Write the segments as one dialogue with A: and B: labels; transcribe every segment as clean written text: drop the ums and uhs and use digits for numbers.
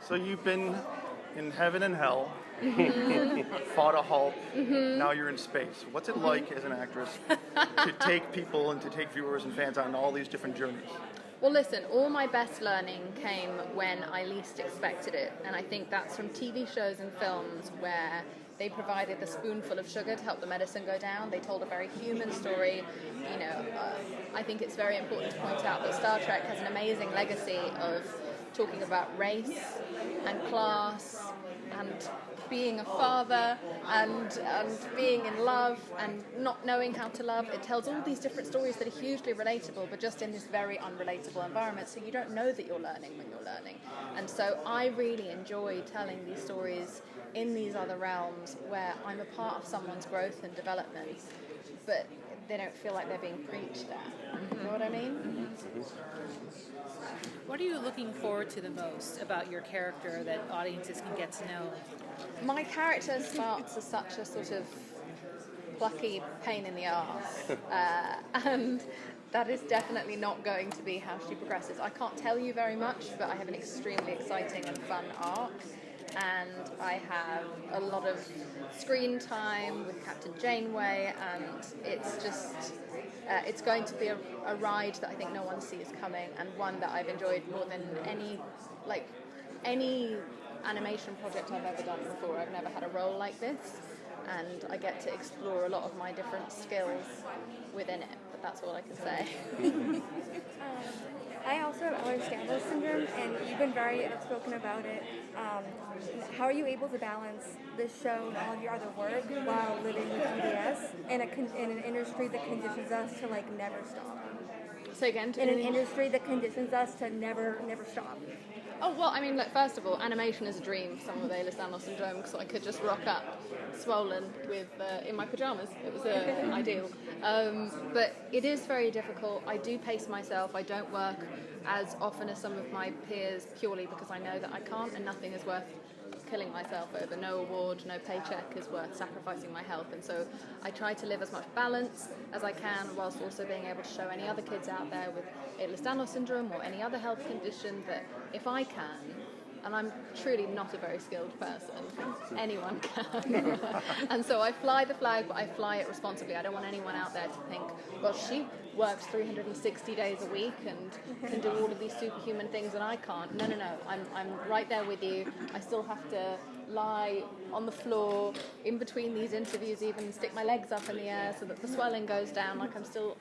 A: So you've been in heaven and hell, fought a Hulk, now you're in space. What's it like as an actress to take people and to take viewers and fans on all these different journeys?
B: Well, listen, all my best learning came when I least expected it, and I think that's from TV shows and films where they provided the spoonful of sugar to help the medicine go down. They told a very human story. I think it's very important to point out that Star Trek has an amazing legacy of talking about race and class and being a father and being in love and not knowing how to love. It tells all these different stories that are hugely relatable, but just in this very unrelatable environment, so you don't know that you're learning when you're learning. And so I really enjoy telling these stories in these other realms where I'm a part of someone's growth and development, but they don't feel like they're being preached at. You know what I mean?
C: What are you looking forward to the most about your character that audiences can get to know?
B: My character starts as such a sort of plucky pain in the arse, and that is definitely not going to be how she progresses. I can't tell you very much, but I have an extremely exciting and fun arc, and I have a lot of screen time with Captain Janeway, and it's just it's going to be a ride that I think no one sees coming, and one that I've enjoyed more than any animation project I've ever done before. I've never had a role like this, and I get to explore a lot of my different skills within it, but that's all I can say.
D: I also have Ehlers-Danlos syndrome, and you've been very outspoken about it. How are you able to balance this show and all of your other work while living with EDS in an industry that conditions us to never stop?
B: Say again?
D: In an industry that conditions us to never stop.
B: Oh, well, I mean, look, first of all, animation is a dream for someone with Ehlers-Danlos syndrome, because I could just rock up swollen with in my pajamas. It was ideal. But it is very difficult. I do pace myself. I don't work as often as some of my peers purely because I know that I can't, and nothing is worth killing myself over. No award, no paycheck is worth sacrificing my health, and so I try to live as much balance as I can whilst also being able to show any other kids out there with Ehlers-Danlos syndrome or any other health condition that if I can, and I'm truly not a very skilled person, anyone can. And so I fly the flag, but I fly it responsibly. I don't want anyone out there to think, well, she works 360 days a week and can do all of these superhuman things and I can't. No. I'm right there with you. I still have to lie on the floor in between these interviews, even stick my legs up in the air so that the swelling goes down. I'm still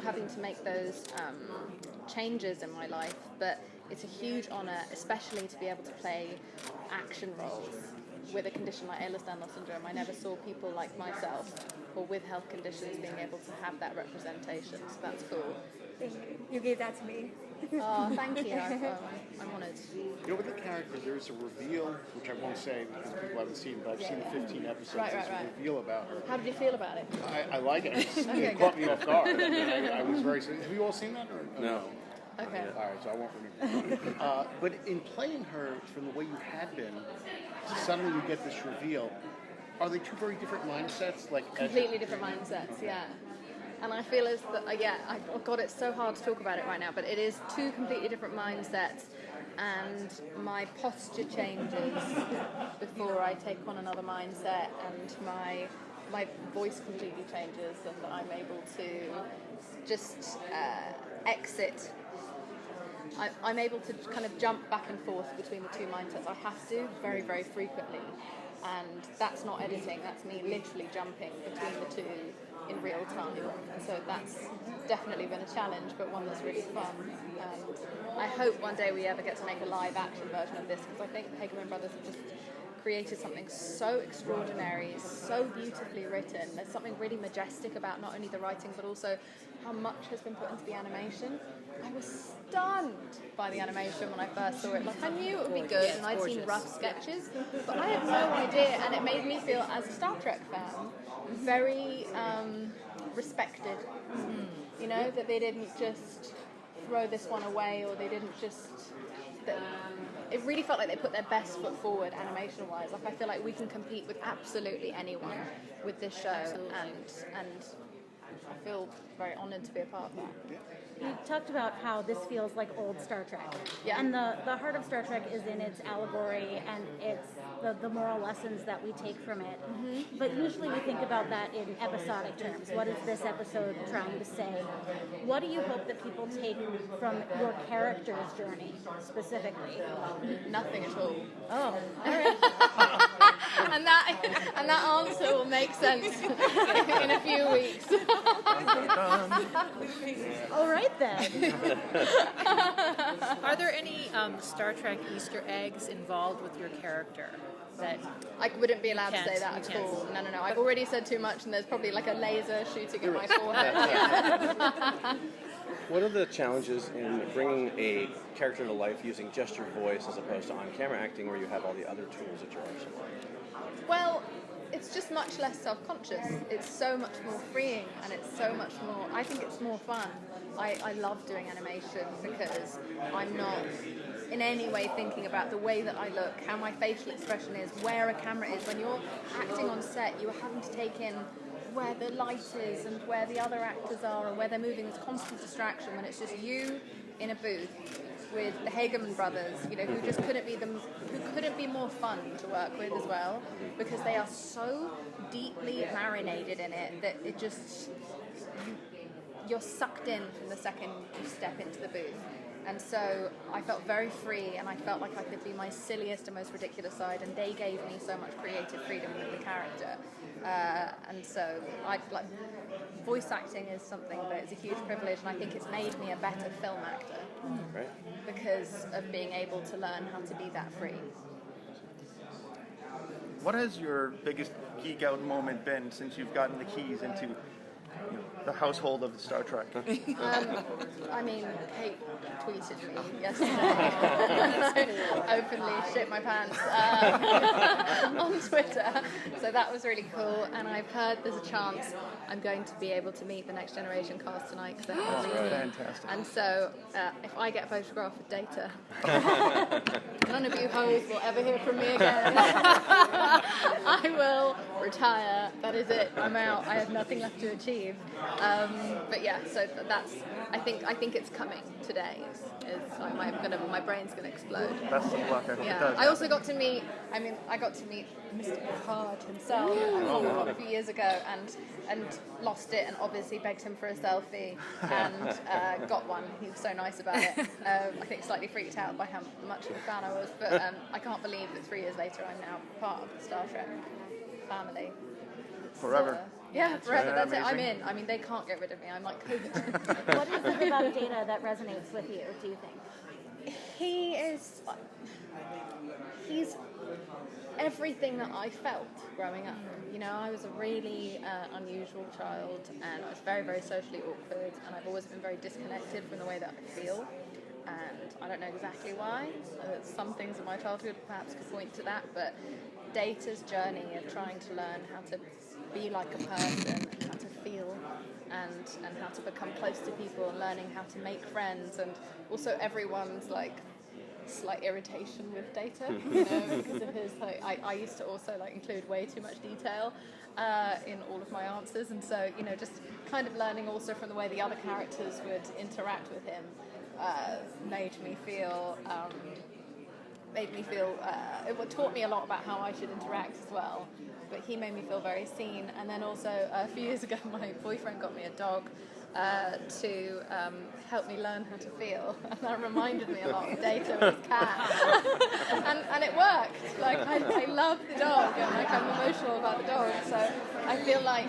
B: having to make those changes in my life, but it's a huge honour, especially to be able to play action roles with a condition like Ehlers-Danlos syndrome. I never saw people like myself or with health conditions being able to have that representation, so that's cool.
D: Thank you. You gave that to me.
B: Oh, thank you. I'm honoured.
E: With the character, there's a reveal, which I won't say because people haven't seen, but I've seen the 15 episodes.
B: Right.
E: There's a reveal about her.
B: How did you feel about it?
E: I like it. It caught me off guard. I was very... Have you all seen that? Or no.
B: Okay.
E: All right, so I won't remember. But in playing her from the way you had been, suddenly you get this reveal. Are they two very different mindsets?
B: Completely different mindsets, yeah. And I feel as that, oh God, it's so hard to talk about it right now, but it is two completely different mindsets, and my posture changes before I take on another mindset, and my voice completely changes, and I'm able to just exit. I'm able to kind of jump back and forth between the two mindsets. I have to very, very frequently, and that's not editing, that's me literally jumping between the two in real time. So that's definitely been a challenge, but one that's really fun. And I hope one day we ever get to make a live action version of this, because I think the Hageman brothers have just created something so extraordinary, so beautifully written. There's something really majestic about not only the writing, but also how much has been put into the animation. I was stunned by the animation when I first saw it. I knew it would be good, and I'd seen rough sketches, but I had no idea, and it made me feel, as a Star Trek fan, very respected. That they didn't just throw this one away, or they didn't just... It really felt like they put their best foot forward animation-wise. I feel like we can compete with absolutely anyone with this show, and I feel very honoured to be a part of that.
F: You talked about how this feels like old Star Trek.
B: Yeah.
F: And the heart of Star Trek is in its allegory and it's the moral lessons that we take from it. Mm-hmm. But usually we think about that in episodic terms. What is this episode trying to say? What do you hope that people take from your character's journey specifically?
B: Nothing at all.
F: Oh, all right.
B: and that answer will make sense in a few weeks.
F: All right then.
C: Are there any Star Trek Easter eggs involved with your character? That
B: I wouldn't be allowed to say
C: can't-
B: that
C: you
B: at
C: can't.
B: all. No. I've already said too much, and there's probably like a laser shooting at my forehead.
G: What are the challenges in bringing a character to life using just your voice as opposed to on-camera acting where you have all the other tools at your arsenal?
B: Well, it's just much less self-conscious. It's so much more freeing, and it's so much more, I think it's more fun. I love doing animation because I'm not in any way thinking about the way that I look, how my facial expression is, where a camera is. When you're acting on set, you're having to take in where the light is and where the other actors are and where they're moving. There's constant distraction when it's just you in a booth with the Hageman brothers, who just who couldn't be more fun to work with as well, because they are so deeply marinated in it that it just you're sucked in from the second you step into the booth. And so I felt very free, and I felt like I could be my silliest and most ridiculous side, and they gave me so much creative freedom with the character. And so voice acting is something that is a huge privilege, and I think it's made me a better film actor
G: Right?
B: because of being able to learn how to be that free.
A: What has your biggest geek out moment been since you've gotten the keys into the household of Star Trek?
B: I mean, Kate tweeted me yesterday. Openly shit my pants on Twitter. So that was really cool. And I've heard there's a chance I'm going to be able to meet the Next Generation cast tonight because they're having me.
A: Fantastic.
B: And so if I get a photograph with Data, none of you hoes will ever hear from me again. I will retire. That is it. I'm out. I have nothing left to achieve. But yeah, so that's. I think it's coming today. My brain's gonna explode.
A: Best of luck. I hope it
B: Yeah.
A: does.
B: I also got to meet. I got to meet Mr. Picard himself a few years ago, and lost it, and obviously begged him for a selfie, and got one. He was so nice about it. I think slightly freaked out by how much of a fan I was, but I can't believe that 3 years later I'm now part of the Star Trek family.
A: Forever.
B: Yeah, forever. That's it. I'm
A: amazing.
B: in. I mean, they can't get rid of me. I'm like COVID.
F: What is it about Data that resonates with you, do you think?
B: He's everything that I felt growing up. I was a really unusual child, and I was very, very socially awkward, and I've always been very disconnected from the way that I feel. And I don't know exactly why. Some things in my childhood perhaps could point to that, but Data's journey of trying to learn how to be like a person, and how to feel, and how to become close to people, and learning how to make friends, and also everyone's like slight irritation with Data, because of his I used to also include way too much detail in all of my answers, and so just kind of learning also from the way the other characters would interact with him made me feel it taught me a lot about how I should interact as well. But he made me feel very seen. And then also a few years ago, my boyfriend got me a dog to help me learn how to feel, and that reminded me a lot of Data with his cat. and it worked. I love the dog, and I'm emotional about the dog. So I feel like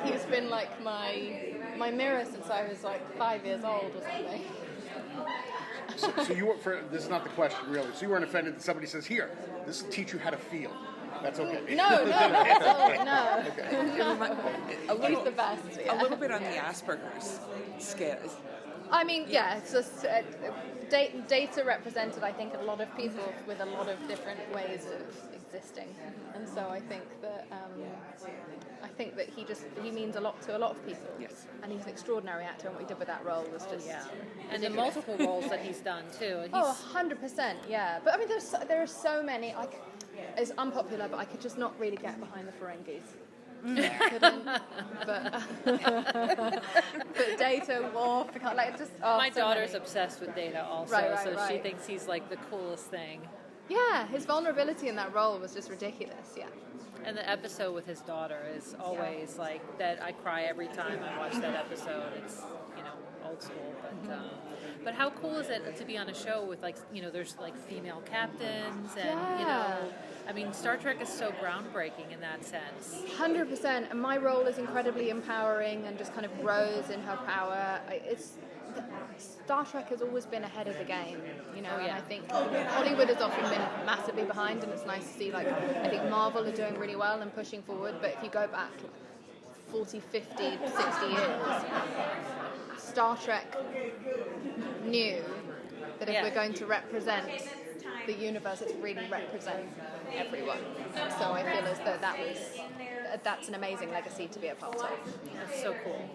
B: he's been like my mirror since I was 5 years old or something.
E: So you were, this is not the question really. So you weren't offended that somebody says, "Here, this will teach you how to feel." That's okay.
B: No. He's the best.
H: A little bit on the Asperger's scale.
B: I mean, yeah, it's just Data represented, I think, a lot of people with a lot of different ways of existing, and so I think that he means a lot to a lot of people.
H: Yes.
B: And he's an extraordinary actor, and what he did with that role was just
C: And the multiple roles that he's done too.
B: 100%, yeah. But I mean, there are so many. It's unpopular, but I could just not really get behind the Ferengis. couldn't. But but Data, Worf, Picard, like just
C: My
B: so
C: daughter's
B: many.
C: obsessed with Data also,
B: Right,
C: so she
B: right.
C: thinks he's like the coolest thing.
B: Yeah, his vulnerability in that role was just ridiculous. Yeah.
C: And the episode with his daughter is always like that. I cry every time I watch that episode. It's old school, but how cool is it to be on a show with there's like female captains and
B: Yeah.
C: I mean Star Trek is so groundbreaking in that sense.
B: 100%, and my role is incredibly empowering and just kind of grows in her power. Star Trek has always been ahead of the game, and
C: yeah.
B: I think Hollywood has often been massively behind, and it's nice to see, I think Marvel are doing really well and pushing forward, but if you go back 40, 50, 60 years, Star Trek knew that if we're going to represent the universe, it's really represent everyone. So I feel as though that's an amazing legacy to be a part of.
C: That's so cool.